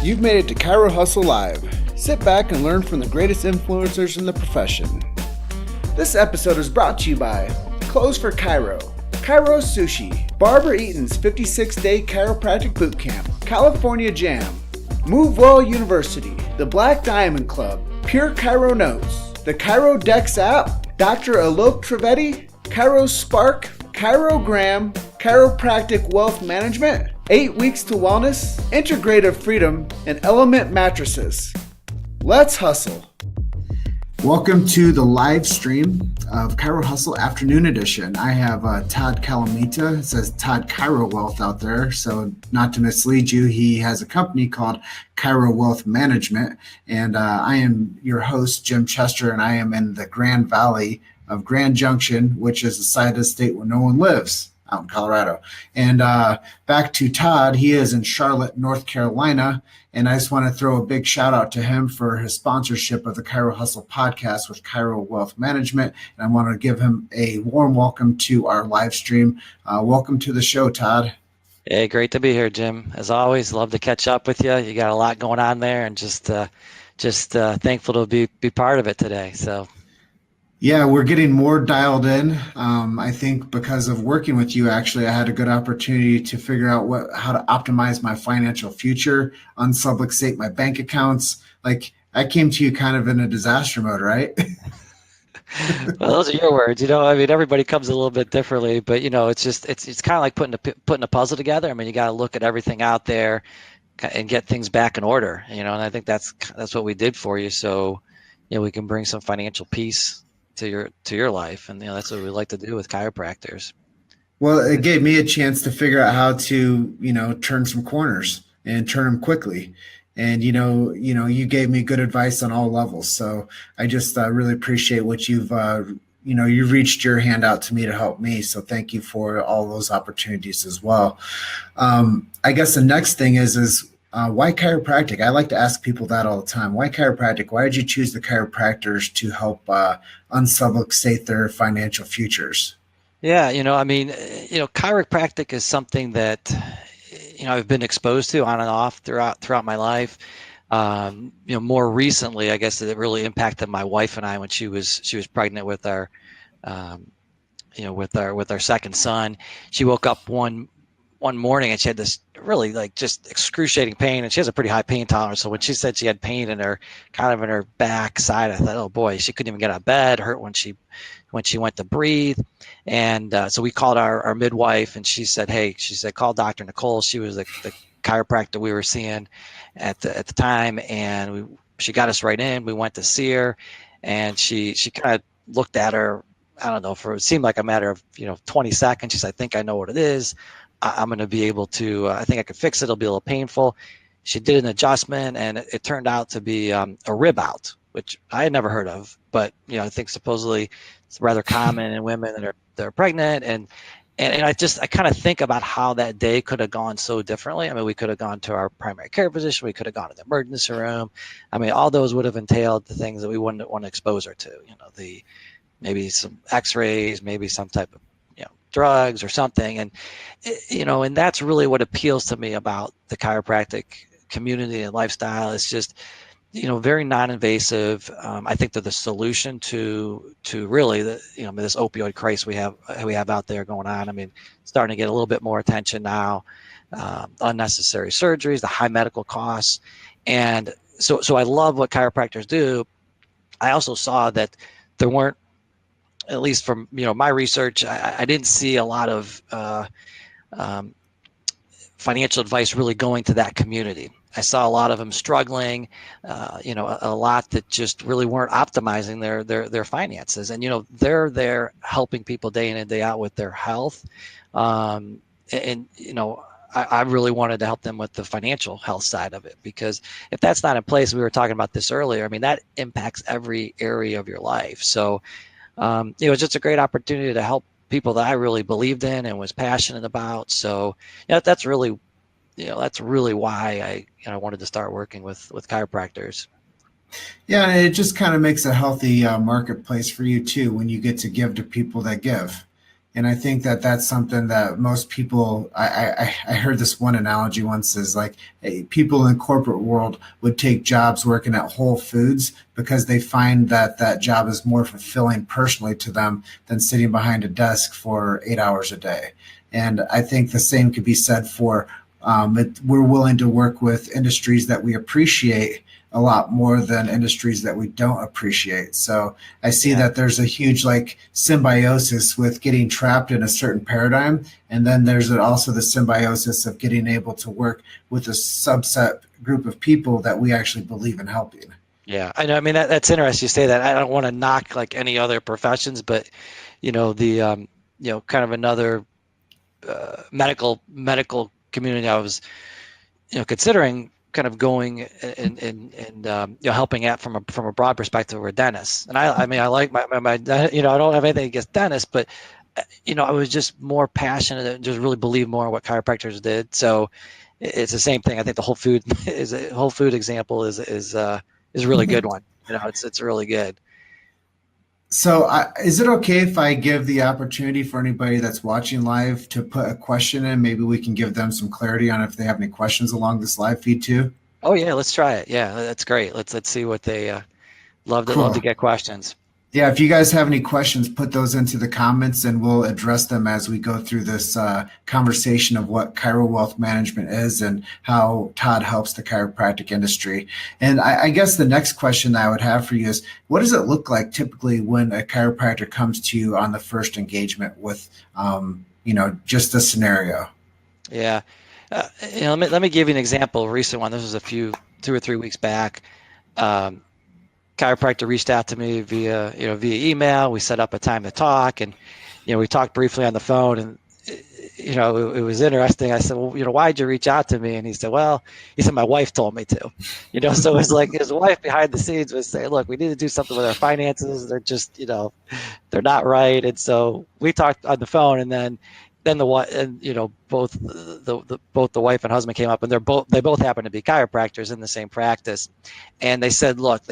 You've made it to Chiro Hustle Live. Sit back and learn from the greatest influencers in the profession. This episode is brought to you by Clothes for Chiro, Chiro Sushi, Barbara Eaton's 56-day chiropractic boot camp, California Jam, Move Well University, the Black Diamond Club, Pure Chiro Notes, the Chiro Dex app, Dr. Alok Trivedi, Chiro Spark, Chirogram, Chiropractic Wealth Management, 8 Weeks to Wellness, Integrative Freedom, and Element Mattresses. Let's hustle. Welcome to the live stream of Chiro Hustle Afternoon Edition. I have Todd Calamita. It says Todd Chiro Wealth out there. So not to mislead you, he has a company called Chiro Wealth Management. And I am your host, Jim Chester, and I am in the Grand Valley of Grand Junction, which is the side of the state where no one lives, out in Colorado. And back to Todd, he is in Charlotte, North Carolina. And I just want to throw a big shout out to him for his sponsorship of the Chiro Hustle podcast with Chiro Wealth Management. And I want to give him a warm welcome to our live stream. Welcome to the show, Todd. Hey, great to be here, Jim. As always, love to catch up with you. You got a lot going on there, and just thankful to be part of it today. So. Yeah, we're getting more dialed in. I think because of working with you, actually, I had a good opportunity to figure out how to optimize my financial future, unsubluxate my bank accounts. Like, I came to you kind of in a disaster mode, right? Well, those are your words. I mean, everybody comes a little bit differently, but it's kind of like putting a puzzle together. I mean, you got to look at everything out there and get things back in order. And I think that's what we did for you. So, we can bring some financial peace to your life, and that's what we like to do with chiropractors. Well, it gave me a chance to figure out how to turn some corners and turn them quickly, and you gave me good advice on all levels. So I just really appreciate what you've you reached your hand out to me to help me. So thank you for all those opportunities as well. I guess the next thing is why chiropractic? I like to ask people that all the time. Why chiropractic? Why did you choose the chiropractors to help unsubluxate their financial futures? Yeah, chiropractic is something that I've been exposed to on and off throughout my life. More recently, I guess it really impacted my wife and I when she was pregnant with our with our second son. She woke up one morning and she had this really just excruciating pain, and she has a pretty high pain tolerance. So when she said she had pain in her back side, I thought, oh boy, she couldn't even get out of bed. Hurt when she went to breathe. And so we called our midwife, and she said, call Dr. Nicole. She was the chiropractor we were seeing at the time. And she got us right in. We went to see her, and she kind of looked at her, I don't know, it seemed like a matter of 20 seconds. She said, I think I know what it is. I'm going to be able to, I think I can fix it. It'll be a little painful. She did an adjustment, and it turned out to be a rib out, which I had never heard of. But, I think supposedly it's rather common in women that are pregnant. And I kind of think about how that day could have gone so differently. I mean, we could have gone to our primary care physician. We could have gone to the emergency room. I mean, all those would have entailed the things that we wouldn't want to expose her to, maybe some x-rays, maybe some type of drugs or something. And and that's really what appeals to me about the chiropractic community and lifestyle. It's just very non-invasive. I think they're the solution to really this opioid crisis we have out there going on. I mean, starting to get a little bit more attention now. Unnecessary surgeries, the high medical costs, and so I love what chiropractors do. I also saw that there weren't, at least from my research, I didn't see a lot of financial advice really going to that community. I saw a lot of them struggling, a lot that just really weren't optimizing their finances. And they're there helping people day in and day out with their health, I really wanted to help them with the financial health side of it, because if that's not in place, we were talking about this earlier, I mean, that impacts every area of your life. So it was just a great opportunity to help people that I really believed in and was passionate about. So that's really why I wanted to start working with chiropractors. Yeah, and it just kind of makes a healthy marketplace for you too when you get to give to people that give. And I think that that's something that most people, I heard this one analogy once is like, hey, people in the corporate world would take jobs working at Whole Foods because they find that that job is more fulfilling personally to them than sitting behind a desk for 8 hours a day. And I think the same could be said for we're willing to work with industries that we appreciate a lot more than industries that we don't appreciate. So I see that there's a huge like symbiosis with getting trapped in a certain paradigm. And then there's also the symbiosis of getting able to work with a subset group of people that we actually believe in helping. Yeah, I know. I mean, that's interesting you say that. I don't want to knock like any other professions, but the kind of another medical community I was considering kind of going and helping out from a broad perspective were dentists. And I mean, I like my I don't have anything against dentists, but I was just more passionate and just really believe more in what chiropractors did. So it's the same thing. I think the whole food example is a really good one. It's really good. So, is it okay if I give the opportunity for anybody that's watching live to put a question in? Maybe we can give them some clarity on if they have any questions along this live feed too. Oh yeah, let's try it. Yeah, that's great. Let's see what they love to Cool. get questions. Yeah, if you guys have any questions, put those into the comments and we'll address them as we go through this conversation of what chiro wealth management is and how Todd helps the chiropractic industry. And I guess the next question that I would have for you is, what does it look like typically when a chiropractor comes to you on the first engagement with, just the scenario? Yeah, let me give you an example. A recent one. This was 2 or 3 weeks back. Chiropractor reached out to me via email. We set up a time to talk, and we talked briefly on the phone, and it was interesting. I said, well, why'd you reach out to me? And he said, my wife told me to. So it was like his wife behind the scenes was saying, look, we need to do something with our finances. They're just they're not right. And so we talked on the phone, and then both the wife and husband came up, and they both happen to be chiropractors in the same practice. And they said, look,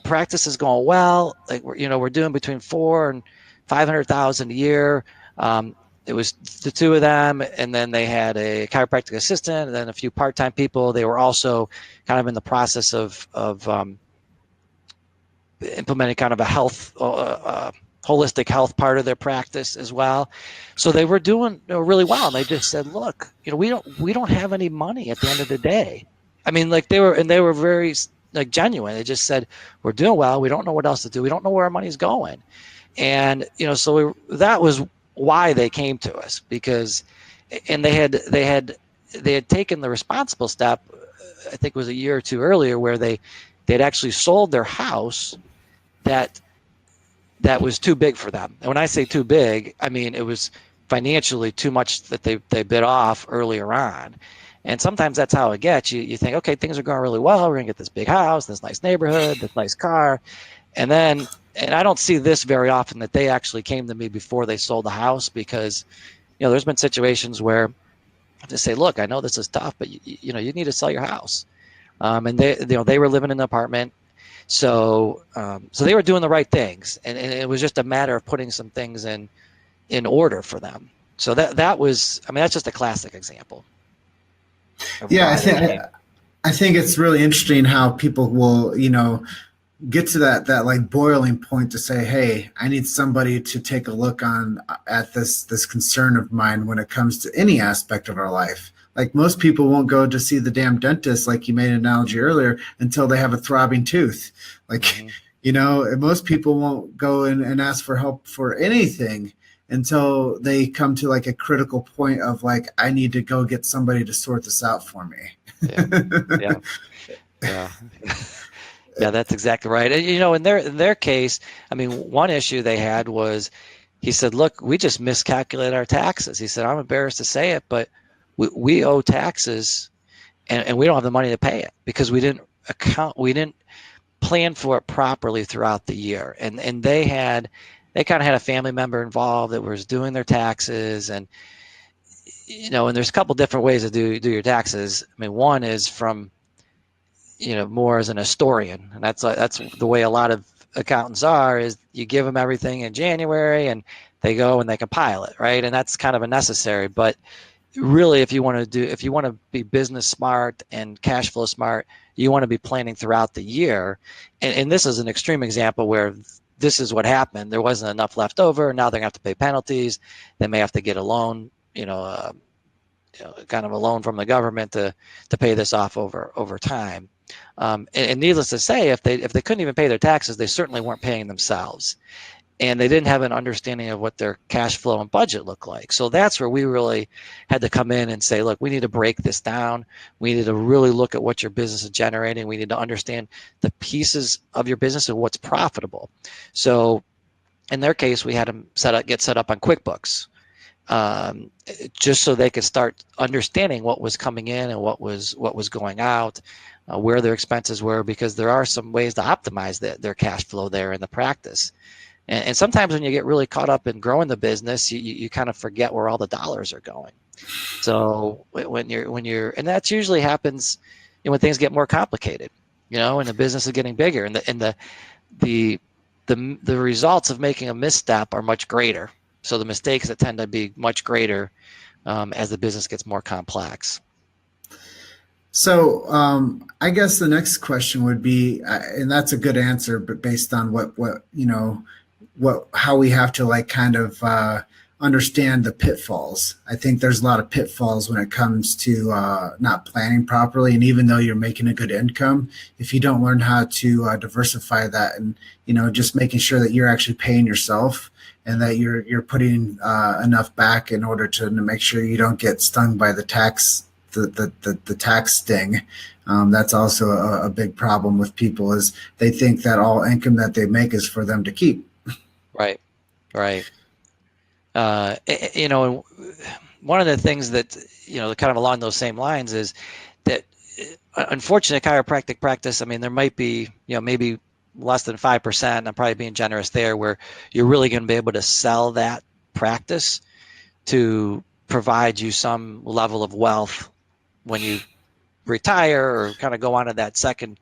practice is going well. Like we're doing between 400,000 and 500,000 a year. It was the two of them, and then they had a chiropractic assistant, and then a few part-time people. They were also kind of in the process of implementing kind of a health holistic health part of their practice as well. So they were doing really well. And they just said, look, we don't have any money at the end of the day. I mean, like they were very like genuine. They just said, we're doing well. We don't know what else to do. We don't know where our money's going. And, so that was why they came to us, and they had taken the responsible step. I think it was a year or two earlier where they'd actually sold their house that was too big for them. And when I say too big, I mean it was financially too much that they bit off earlier on. And sometimes that's how it gets. You think, okay, things are going really well. We're going to get this big house, this nice neighborhood, this nice car. And I don't see this very often, that they actually came to me before they sold the house, because, there's been situations where I just say, look, I know this is tough, but you need to sell your house. And they were living in an apartment. So they were doing the right things, and it was just a matter of putting some things in order for them. So that was, I mean, that's just a classic example. Yeah, I think it's really interesting how people will, get to that like boiling point to say, hey, I need somebody to take a look at this concern of mine when it comes to any aspect of our life. Like most people won't go to see the damn dentist, like you made an analogy earlier, until they have a throbbing tooth. Like, most people won't go and ask for help for anything until they come to like a critical point of like, I need to go get somebody to sort this out for me. Yeah. Yeah, that's exactly right. And, in their case, I mean, one issue they had was, he said, look, we just miscalculated our taxes. He said, I'm embarrassed to say it, but we owe taxes, and we don't have the money to pay it because we didn't plan for it properly throughout the year. And they kind of had a family member involved that was doing their taxes, and and there's a couple different ways to do your taxes. I mean, one is from more as an historian, and that's the way a lot of accountants are is you give them everything in January and they go and they compile it, right? And that's kind of a necessary. But really, if you want to be business smart and cash flow smart, you want to be planning throughout the year. And this is an extreme example where this is what happened. There wasn't enough left over. Now they're going to have to pay penalties. They may have to get a loan, kind of a loan from the government to pay this off over time. And needless to say, if they couldn't even pay their taxes, they certainly weren't paying themselves, and they didn't have an understanding of what their cash flow and budget looked like. So that's where we really had to come in and say, look, we need to break this down. We need to really look at what your business is generating. We need to understand the pieces of your business and what's profitable. So in their case, we had them get set up on QuickBooks, just so they could start understanding what was coming in and what was going out, where their expenses were, because there are some ways to optimize their cash flow there in the practice. And sometimes when you get really caught up in growing the business, you kind of forget where all the dollars are going. So when you're, and that usually happens when things get more complicated, and the business is getting bigger, and the results of making a misstep are much greater. So the mistakes that tend to be much greater as the business gets more complex. So I guess the next question would be, and that's a good answer, but based on how we have to kind of understand the pitfalls. I think there's a lot of pitfalls when it comes to not planning properly. And even though you're making a good income, if you don't learn how to diversify that and, just making sure that you're actually paying yourself and that you're putting enough back in order to make sure you don't get stung by the tax sting. That's also a big problem with people, is they think that all income that they make is for them to keep. Right. One of the things that, kind of along those same lines is that, unfortunately, chiropractic practice, there might be, maybe less than 5%, I'm probably being generous there, where you're really going to be able to sell that practice to provide you some level of wealth when you retire or kind of go on to that second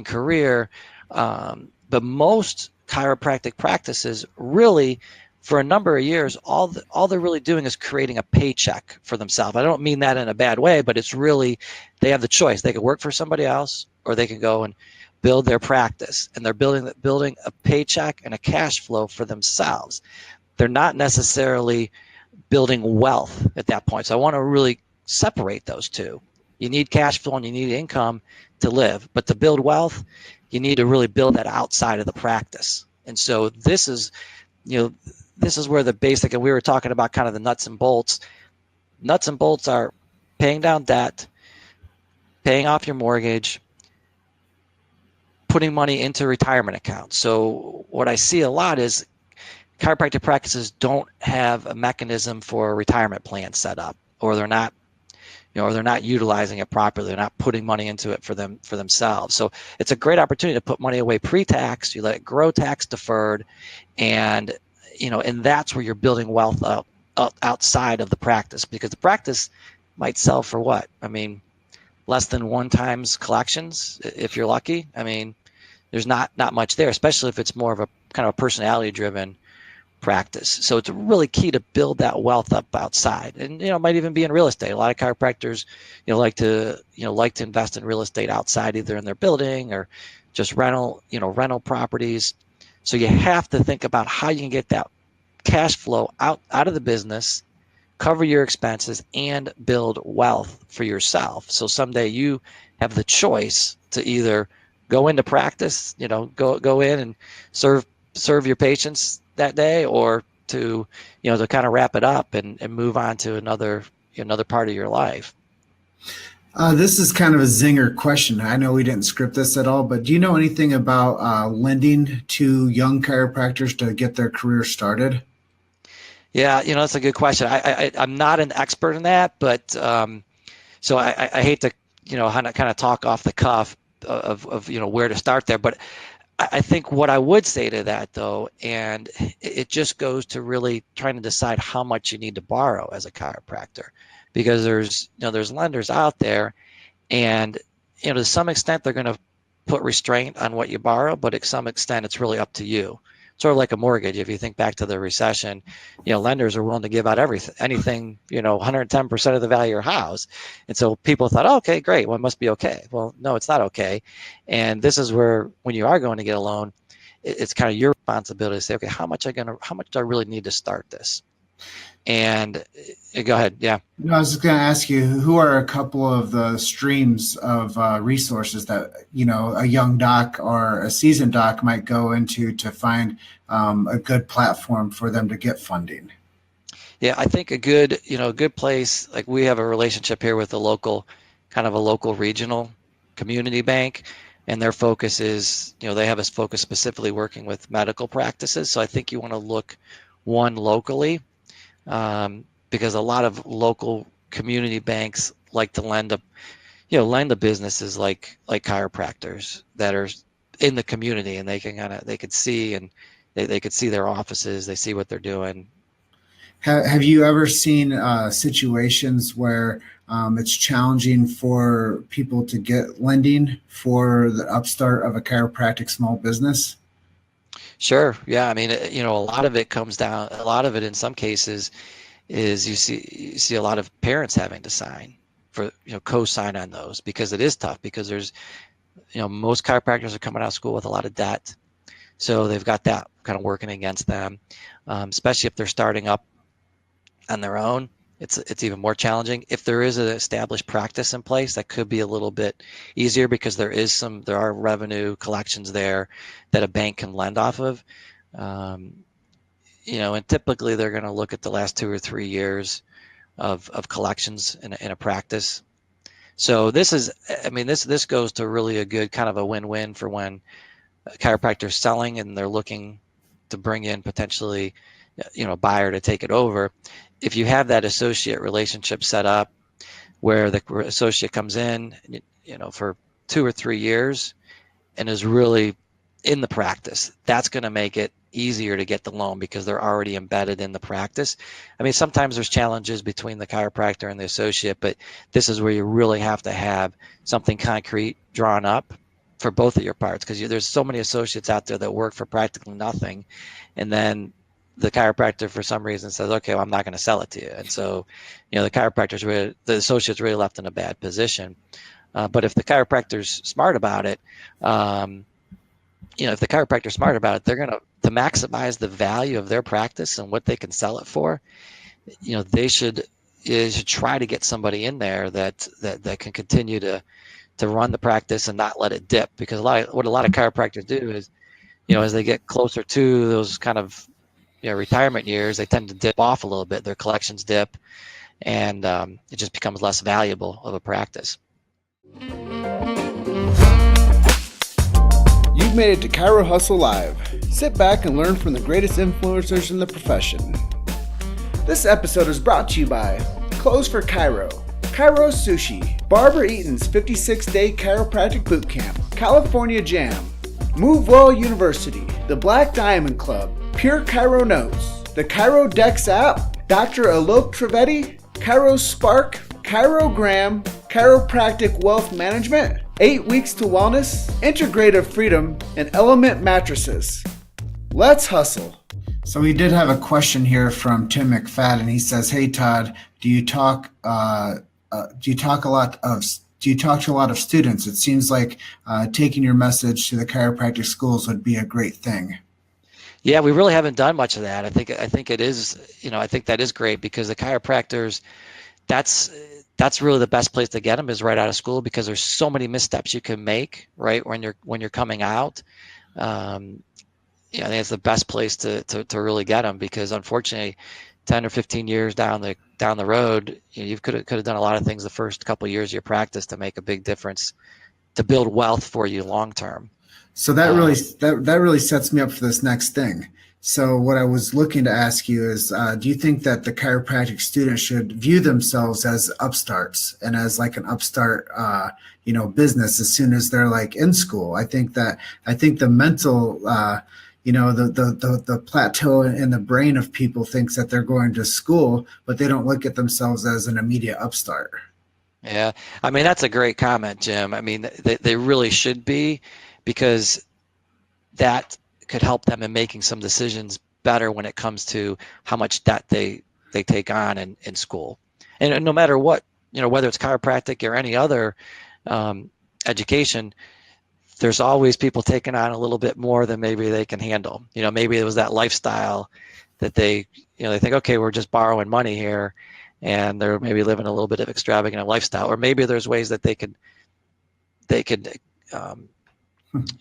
career. But most chiropractic practices really, for a number of years, all they're really doing is creating a paycheck for themselves. I don't mean that in a bad way, but it's really, they have the choice. They can work for somebody else, or they can go and build their practice, and they're building a paycheck and a cash flow for themselves. They're not necessarily building wealth at that point. So I want to really separate those two. You need cash flow and you need income to live, but to build wealth, you need to really build that outside of the practice. And so this is where the basic, and we were talking about kind of the nuts and bolts. Nuts and bolts are paying down debt, paying off your mortgage, putting money into retirement accounts. So what I see a lot is chiropractic practices don't have a mechanism for a retirement plan set up, or they're not utilizing it properly. They're not putting money into it for themselves. So it's a great opportunity to put money away pre-tax. You let it grow tax deferred, and that's where you're building wealth outside of the practice, because the practice might sell for what? Less than 1 times collections if you're lucky. There's not much there, especially if it's more of a kind of a personality driven practice. So it's really key to build that wealth up outside, and it might even be in real estate. A lot of chiropractors like to invest in real estate outside, either in their building or just rental properties. So you have to think about how you can get that cash flow out of the business, cover your expenses, and build wealth for yourself. So someday you have the choice to either go into practice, go in and serve your patients that day, or to kind of wrap it up and move on to another part of your life. This is kind of a zinger question. I know we didn't script this at all, but do you know anything about lending to young chiropractors to get their career started? Yeah, that's a good question. I'm not an expert in that, but so I hate to kind of talk off the cuff of where to start there, but I think what I would say to that, though, and it just goes to really trying to decide how much you need to borrow as a chiropractor, because there's lenders out there, and to some extent they're going to put restraint on what you borrow, but to some extent, it's really up to you. Sort of like a mortgage. If you think back to the recession, lenders are willing to give out anything, 110% of the value of your house. And so people thought, oh, okay, great. Well, it must be okay. Well, no, it's not okay. And this is where, when you are going to get a loan, it's kind of your responsibility to say, okay, how much do I really need to start this? And go ahead. Yeah. No, I was just going to ask you, who are a couple of the streams of resources that, a young doc or a seasoned doc might go into to find a good platform for them to get funding? Yeah, I think a good place, like we have a relationship here with a local regional community bank, and their focus is, they have us focused specifically working with medical practices. So I think you want to look one locally, because a lot of local community banks like to lend to businesses like chiropractors that are in the community, and they could see, and they could see their offices, they see what they're doing. Have you ever seen situations where it's challenging for people to get lending for the upstart of a chiropractic small business? Sure. Yeah. I mean, a lot of it comes down, a lot of it in some cases is you see a lot of parents having to sign for, co-sign on those, because it is tough, because there's, most chiropractors are coming out of school with a lot of debt. So they've got that kind of working against them, especially if they're starting up on their own. It's even more challenging. If there is an established practice in place, that could be a little bit easier, because there are revenue collections there that a bank can lend off of. And typically they're going to look at the last 2 or 3 years of collections in a practice. So this goes to really a good kind of a win-win for when a chiropractor is selling and they're looking to bring in potentially, a buyer to take it over. If you have that associate relationship set up where the associate comes in, for 2 or 3 years and is really in the practice, that's going to make it easier to get the loan, because they're already embedded in the practice. I mean, sometimes there's challenges between the chiropractor and the associate, but this is where you really have to have something concrete drawn up for both of your parts, because there's so many associates out there that work for practically nothing, and then the chiropractor for some reason says, okay, well, I'm not going to sell it to you. And so, the associate's really left in a bad position. But if the chiropractor's smart about it, they're going to maximize the value of their practice and what they can sell it for. They should try to get somebody in there that can continue to run the practice and not let it dip, because what a lot of chiropractors do is, as they get closer to those kind of retirement years, they tend to dip off a little bit. Their collections dip, and it just becomes less valuable of a practice. You've made it to Chiro Hustle Live. Sit back and learn from the greatest influencers in the profession. This episode is brought to you by Clothes for Chiro, Chiro Sushi, Barbara Eaton's 56-day chiropractic boot camp, California Jam, MoveWell University, the Black Diamond Club, Pure Chiro Notes, the Chiro Dex app, Dr. Alok Trivedi, Chiro Spark, Chirogram, Chiropractic Wealth Management, 8 Weeks to Wellness, Integrative Freedom, and Element Mattresses. Let's hustle. So we did have a question here from Tim McFadden. He says, "Hey Todd, do you talk to a lot of students? It seems like taking your message to the chiropractic schools would be a great thing." Yeah, we really haven't done much of that. I think it is, I think that is great, because the chiropractors, that's really the best place to get them, is right out of school, because there's so many missteps you can make right when you're coming out. I think it's the best place to really get them, because unfortunately 10 or 15 years down the road, you could have done a lot of things the first couple of years of your practice to make a big difference, to build wealth for you long term. So that really sets me up for this next thing. So what I was looking to ask you is, do you think that the chiropractic students should view themselves as upstarts and as like an upstart, business as soon as they're like in school? I think the mental, the plateau in the brain of people thinks that they're going to school, but they don't look at themselves as an immediate upstart. Yeah, I mean, that's a great comment, Jim. I mean, they really should be. because that could help them in making some decisions better when it comes to how much debt they take on in school. And no matter what, whether it's chiropractic or any other education, there's always people taking on a little bit more than maybe they can handle. Maybe it was that lifestyle that they think, okay, we're just borrowing money here, and they're maybe living a little bit of extravagant lifestyle, or maybe there's ways that they could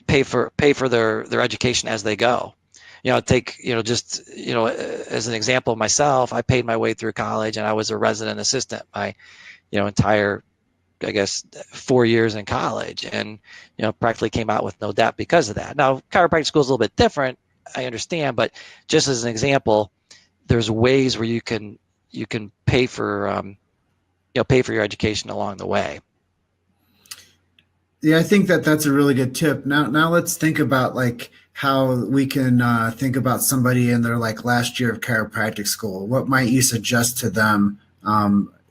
pay for their education as they go. As an example of myself, I paid my way through college, and I was a resident assistant my entire, I guess, 4 years in college, and practically came out with no debt because of that. Now, chiropractic school is a little bit different, I understand, but just as an example, there's ways where you can pay for your education along the way. Yeah, I think that's a really good tip. Now let's think about like how we can think about somebody in their like last year of chiropractic school. What might you suggest to them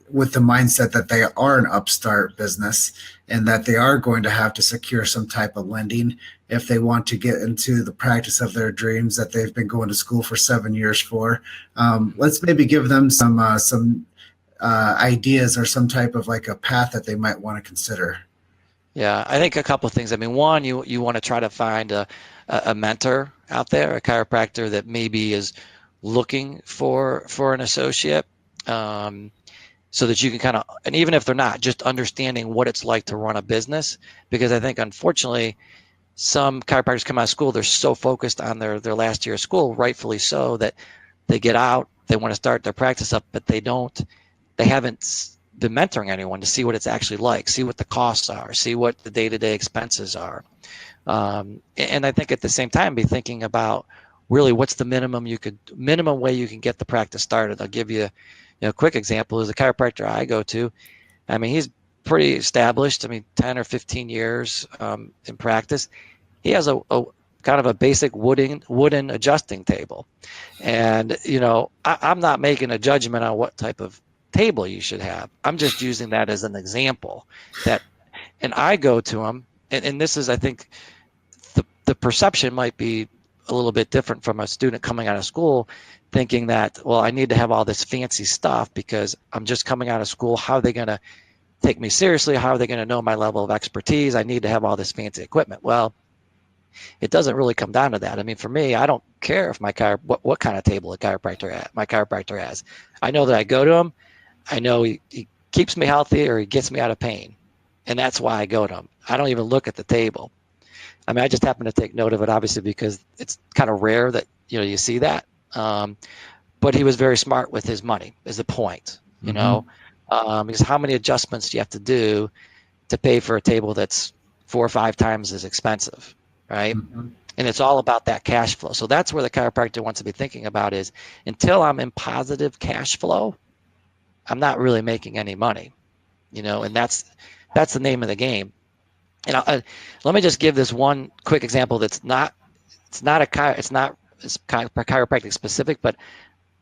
with the mindset that they are an upstart business and that they are going to have to secure some type of lending if they want to get into the practice of their dreams that they've been going to school for 7 years for? Let's maybe give them some ideas or some type of like a path that they might want to consider. Yeah, I think a couple of things. I mean, one, you want to try to find a mentor out there, a chiropractor that maybe is looking for an associate, so that you can kind of, and even if they're not, just understanding what it's like to run a business. Because I think, unfortunately, some chiropractors come out of school, they're so focused on their last year of school, rightfully so, that they get out, they want to start their practice up, but they haven't been mentoring anyone to see what it's actually like, see what the costs are, see what the day-to-day expenses are. And I think at the same time, be thinking about really what's the minimum way you can get the practice started. I'll give you a quick example is the chiropractor I go to. I mean, he's pretty established. I mean, 10 or 15 years in practice. He has a kind of a basic wooden adjusting table. And, I'm not making a judgment on what type of table you should have. I'm just using that as an example and I go to him, and this is, I think, the perception might be a little bit different from a student coming out of school thinking that, well, I need to have all this fancy stuff because I'm just coming out of school. How are they going to take me seriously? How are they going to know my level of expertise? I need to have all this fancy equipment. Well, it doesn't really come down to that. I mean, for me, I don't care if what kind of table my chiropractor has. I know that I go to him. I know he keeps me healthy or he gets me out of pain. And that's why I go to him. I don't even look at the table. I mean, I just happen to take note of it, obviously, because it's kind of rare that, you see that. But he was very smart with his money is the point, because how many adjustments do you have to do to pay for a table that's 4 or 5 times as expensive, right? Mm-hmm. And it's all about that cash flow. So that's where the chiropractor wants to be thinking about is until I'm in positive cash flow, I'm not really making any money, and that's the name of the game. And let me just give this one quick example. It's not chiropractic specific, but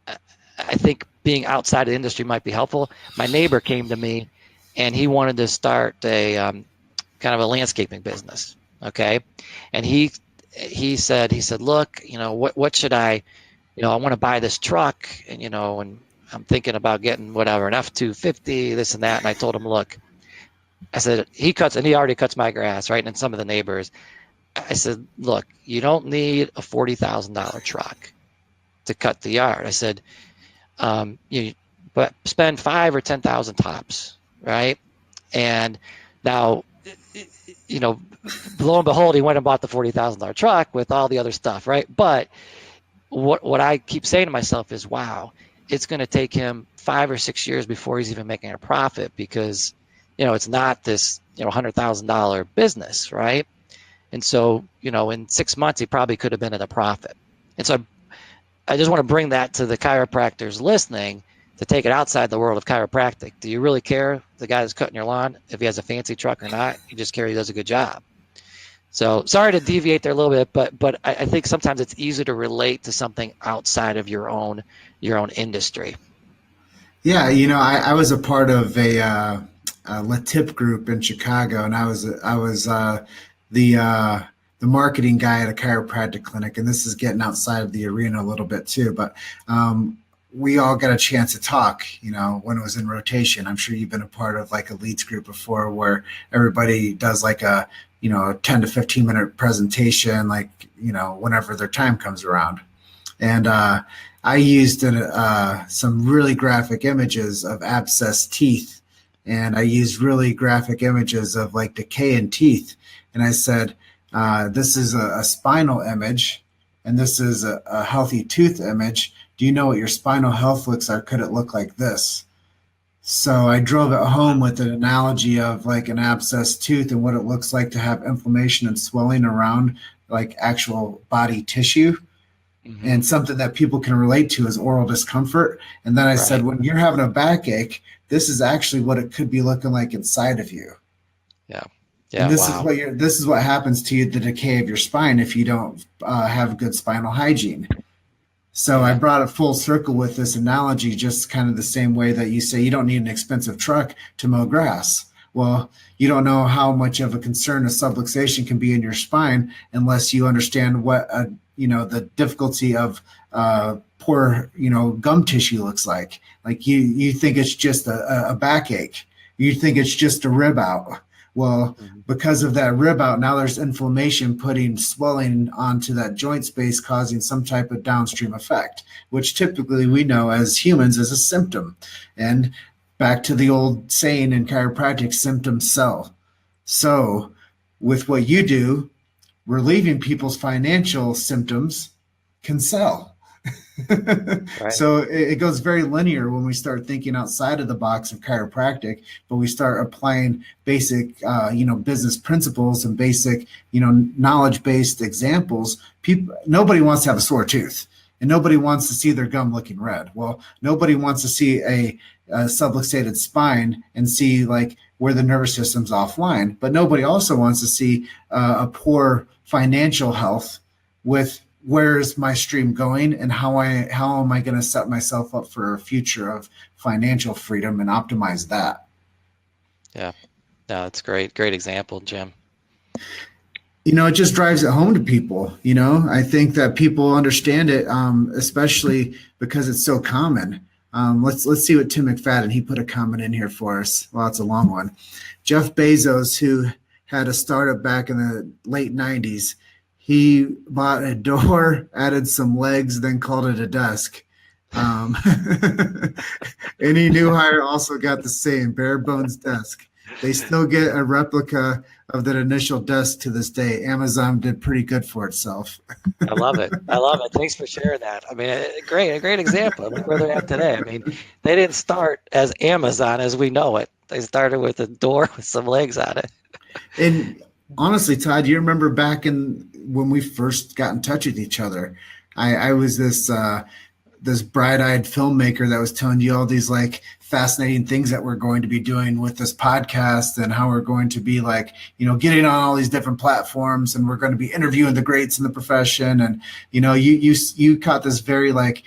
I think being outside of the industry might be helpful. My neighbor came to me, and he wanted to start a kind of a landscaping business. Okay, and he said, look, what should I want to buy this truck, and and I'm thinking about getting whatever, an F-250, this and that. And I told him, look, I said, he already cuts my grass, right? And some of the neighbors. I said, look, you don't need a $40,000 truck to cut the yard. I said, but spend 5 or 10,000 tops, right? And now, lo and behold, he went and bought the $40,000 truck with all the other stuff, right? But what I keep saying to myself is, wow, it's going to take him 5 or 6 years before he's even making a profit because, it's not this, $100,000 business, right? And so, in 6 months, he probably could have been at a profit. And so I just want to bring that to the chiropractors listening to take it outside the world of chiropractic. Do you really care, the guy that's cutting your lawn, if he has a fancy truck or not? You just care he does a good job. So sorry to deviate there a little bit, but I think sometimes it's easier to relate to something outside of your own industry. Yeah, I was a part of a LaTip group in Chicago, and I was the the marketing guy at a chiropractic clinic, and this is getting outside of the arena a little bit too, but we all got a chance to talk, when it was in rotation. I'm sure you've been a part of like a leads group before where everybody does like a 10 to 15 minute presentation, like, whenever their time comes around. And I used some really graphic images of abscessed teeth, and I used really graphic images of like decay in teeth. And I said, this is a spinal image, and this is a healthy tooth image. Do you know what your spinal health looks like? Could it look like this? So I drove it home with an analogy of like an abscessed tooth and what it looks like to have inflammation and swelling around like actual body tissue. Mm-hmm. And something that people can relate to is oral discomfort. And then I said, when you're having a backache, this is actually what it could be looking like inside of you. Yeah. Yeah. And this is what happens to you, the decay of your spine, if you don't have good spinal hygiene. So I brought it full circle with this analogy, just kind of the same way that you say you don't need an expensive truck to mow grass. Well, you don't know how much of a concern a subluxation can be in your spine unless you understand what the difficulty of poor gum tissue looks like. Like you think it's just a backache, you think it's just a rib out. Well, because of that rib out, now there's inflammation putting swelling onto that joint space, causing some type of downstream effect, which typically we know as humans is a symptom. And back to the old saying in chiropractic, symptoms sell. So with what you do, relieving people's financial symptoms can sell. Right. So it goes very linear when we start thinking outside of the box of chiropractic, but we start applying basic, business principles and basic, knowledge-based examples. Nobody wants to have a sore tooth, and nobody wants to see their gum looking red. Well, nobody wants to see a subluxated spine and see like where the nervous system's offline, but nobody also wants to see a poor financial health with where's my stream going and how am I going to set myself up for a future of financial freedom and optimize that. Yeah, no, that's great example, Jim. It just drives it home to people. I think that people understand it, especially because it's so common. Let's see what Tim McFadden, he put a comment in here for us. Well, it's a long one. Jeff Bezos, who had a startup back in the late 90s, he bought a door, added some legs, then called it a desk. Any new hire also got the same bare bones desk. They still get a replica of that initial desk to this day. Amazon did pretty good for itself. I love it. Thanks for sharing that. I mean, a great example. Look where they're at today. I mean, they didn't start as Amazon as we know it. They started with a door with some legs on it. And honestly, Todd, you remember back when we first got in touch with each other, I was this bright-eyed filmmaker that was telling you all these like fascinating things that we're going to be doing with this podcast and how we're going to be like, getting on all these different platforms, and we're going to be interviewing the greats in the profession. And, you caught this very like,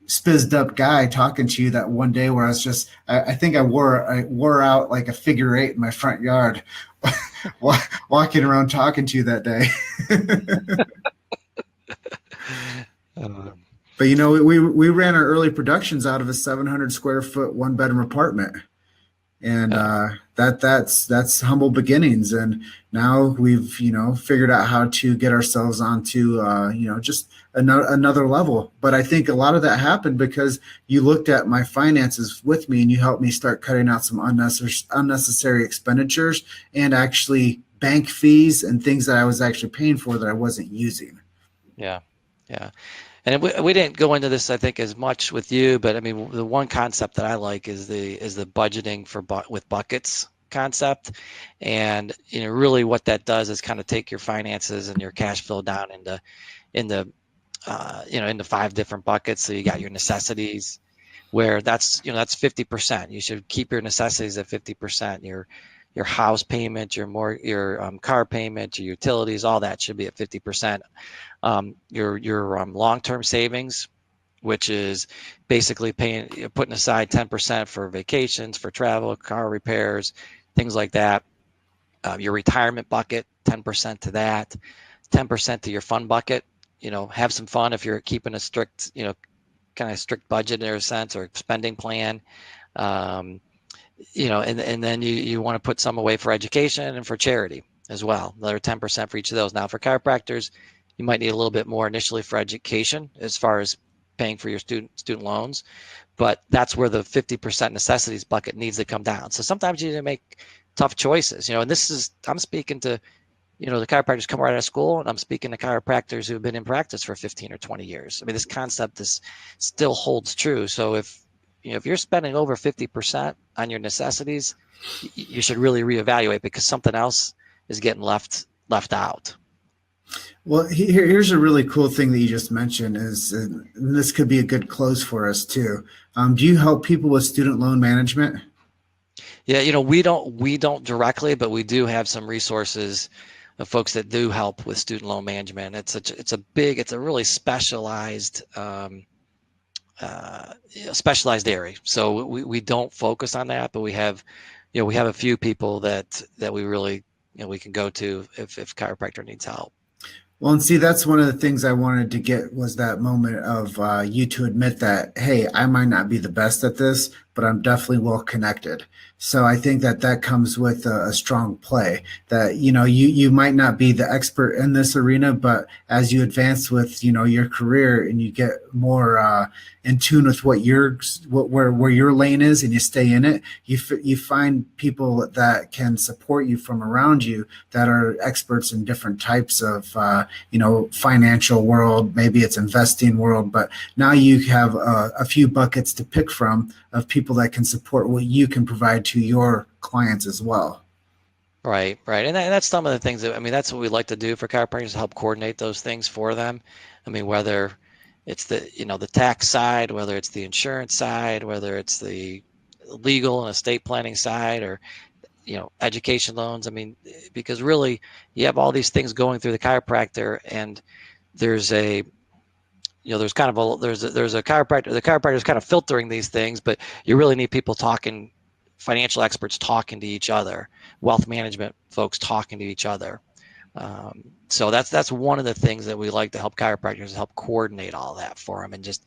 spizzed up guy talking to you that one day where I was just, I think I wore out like a figure eight in my front yard walking around talking to you that day. But we ran our early productions out of a 700 square foot 1-bedroom apartment, and that's humble beginnings. And now we've figured out how to get ourselves onto just another level. But I think a lot of that happened because you looked at my finances with me and you helped me start cutting out some unnecessary expenditures and actually bank fees and things that I was actually paying for that I wasn't using. Yeah. And we didn't go into this, I think, as much with you, but I mean, the one concept that I like is the budgeting with buckets concept. And really what that does is kind of take your finances and your cash flow down into 5 different buckets. So you got your necessities, where that's 50%. You should keep your necessities at 50%. Your house payment, your car payment, your utilities, all that should be at 50%. Your long-term savings, which is basically putting aside 10% for vacations, for travel, car repairs, things like that. Your retirement bucket, 10% to that, 10% to your fun bucket. Have some fun if you're keeping a strict, kind of strict budget in a sense, or spending plan. And then you want to put some away for education and for charity as well. Another 10% for each of those. Now for chiropractors, you might need a little bit more initially for education as far as paying for your student loans, but that's where the 50% necessities bucket needs to come down. So sometimes you need to make tough choices, and I'm speaking to, the chiropractors come right out of school, and I'm speaking to chiropractors who've been in practice for 15 or 20 years. I mean, this concept still holds true. So if you're spending over 50% on your necessities, you should really reevaluate, because something else is getting left out. Well, here's a really cool thing that you just mentioned is, and this could be a good close for us too. Do you help people with student loan management? Yeah, we don't directly, but we do have some resources of folks that do help with student loan management. It's a really specialized specialized area. So we don't focus on that, but we have a few people that we really we can go to if chiropractor needs help. Well, and see, that's one of the things I wanted to get, was that moment of you to admit that, hey, I might not be the best at this, but I'm definitely well connected. So I think that comes with a strong play, that, you might not be the expert in this arena, but as you advance with, your career and you get more in tune with where your lane is, and you stay in it, you find people that can support you from around you that are experts in different types of, financial world, maybe it's investing world, but now you have a few buckets to pick from of people that can support what you can provide to your clients as well. Right. And that's some of the things that's what we like to do for chiropractors, to help coordinate those things for them. Whether it's the tax side, whether it's the insurance side, whether it's the legal and estate planning side, or, education loans. Because really you have all these things going through the chiropractor, and there's a chiropractor. The chiropractor is kind of filtering these things, but you really need people talking, financial experts talking to each other, wealth management folks talking to each other. So that's one of the things that we like to help chiropractors, help coordinate all that for them and just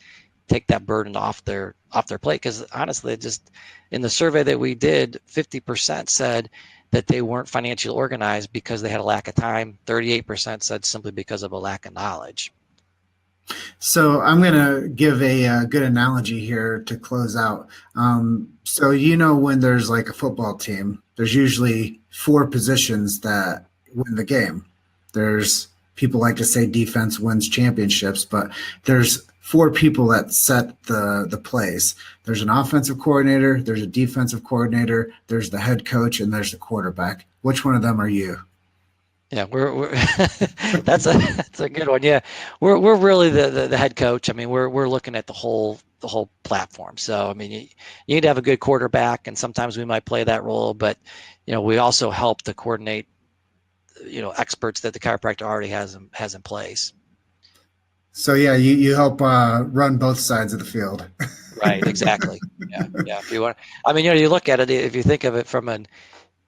take that burden off their plate. Because honestly, just in the survey that we did, 50% said that they weren't financially organized because they had a lack of time. 38% said simply because of a lack of knowledge. So I'm going to give a good analogy here to close out. So, when there's like a football team, there's usually 4 positions that win the game. There's, people like to say defense wins championships, but there's 4 people that set the plays. There's an offensive coordinator, there's a defensive coordinator, there's the head coach, and there's the quarterback. Which one of them are you? Yeah, we're that's a good one. Yeah, we're really the head coach. We're looking at the whole platform. So you need to have a good quarterback, and sometimes we might play that role, but we also help to coordinate experts that the chiropractor already has in place. So yeah, you help run both sides of the field. Right, exactly. Yeah. If you want, you look at it, if you think of it from an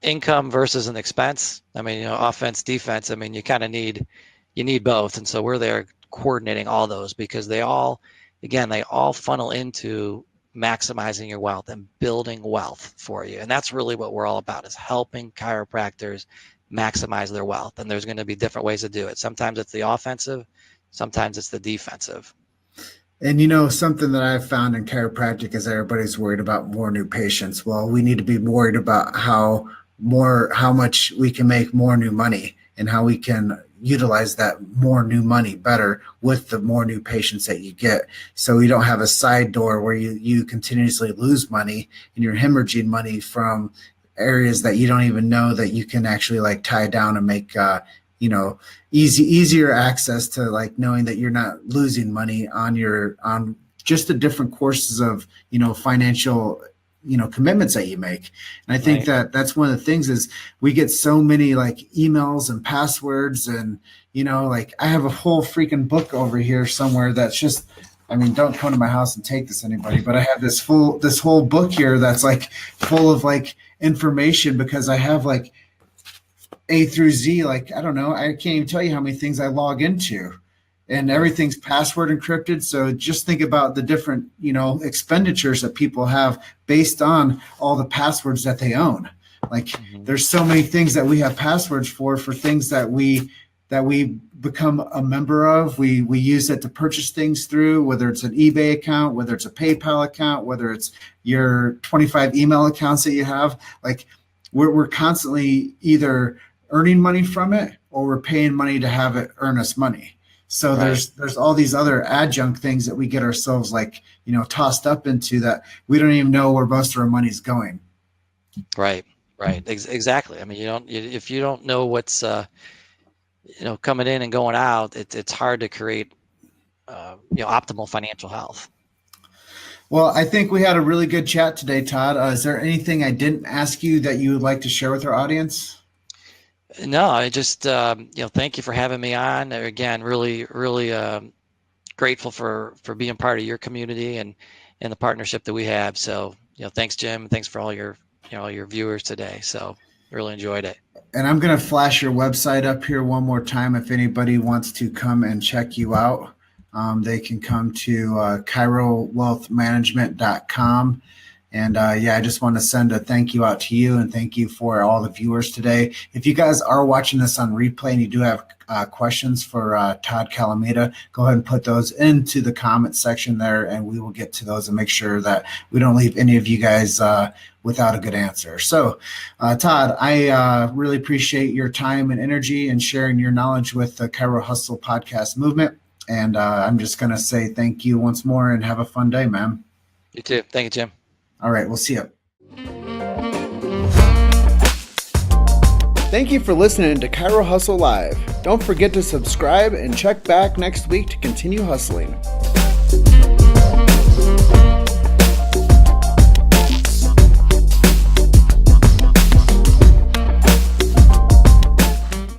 income versus an expense, offense, defense, you kind of need both. And so we're there coordinating all those, because they all funnel into maximizing your wealth and building wealth for you. And that's really what we're all about, is helping chiropractors maximize their wealth. And there's going to be different ways to do it. Sometimes it's the offensive, sometimes it's the defensive. And something that I've found in chiropractic is everybody's worried about more new patients. Well, we need to be worried about how much we can make more new money, and how we can utilize that more new money better with the more new patients that you get. So you don't have a side door where you continuously lose money and you're hemorrhaging money from areas that you don't even know that you can actually like tie down and make easier access to, like, knowing that you're not losing money on just the different courses of financial commitments that you make. And I think Right. that's one of the things is we get so many like emails and passwords, and like I have a whole freaking book over here somewhere that's just, don't come to my house and take this, anybody, but I have this whole book here that's like full of like information, because I have like A through Z. Like, I don't know, I can't even tell you how many things I log into, and everything's password encrypted. So just think about the different, expenditures that people have based on all the passwords that they own. Like, there's so many things that we have passwords for things that we become a member of. We use it to purchase things through, whether it's an eBay account, whether it's a PayPal account, whether it's your 25 email accounts that you have. Like, we're constantly either earning money from it or we're paying money to have it earn us money. So there's all these other adjunct things that we get ourselves tossed up into that we don't even know where most of our money's going. Right. Exactly. I mean, if you don't know what's coming in and going out, it's hard to create optimal financial health. Well, I think we had a really good chat today, Todd. Is there anything I didn't ask you that you would like to share with our audience? No, I just thank you for having me on. Again, really grateful for being part of your community and the partnership that we have. So thanks, Jim. Thanks for all your your viewers today. So really enjoyed it. And I'm going to flash your website up here one more time. If anybody wants to come and check you out, they can come to chirowealthmanagement.com. And I just want to send a thank you out to you, and thank you for all the viewers today. If you guys are watching this on replay and you do have questions for Todd Calamita, go ahead and put those into the comment section there, and we will get to those and make sure that we don't leave any of you guys without a good answer. So, Todd, I really appreciate your time and energy and sharing your knowledge with the Chiro Hustle podcast movement. And I'm just going to say thank you once more and have a fun day, man. You too. Thank you, Jim. All right, we'll see you. Thank you for listening to Chiro Hustle Live. Don't forget to subscribe and check back next week to continue hustling.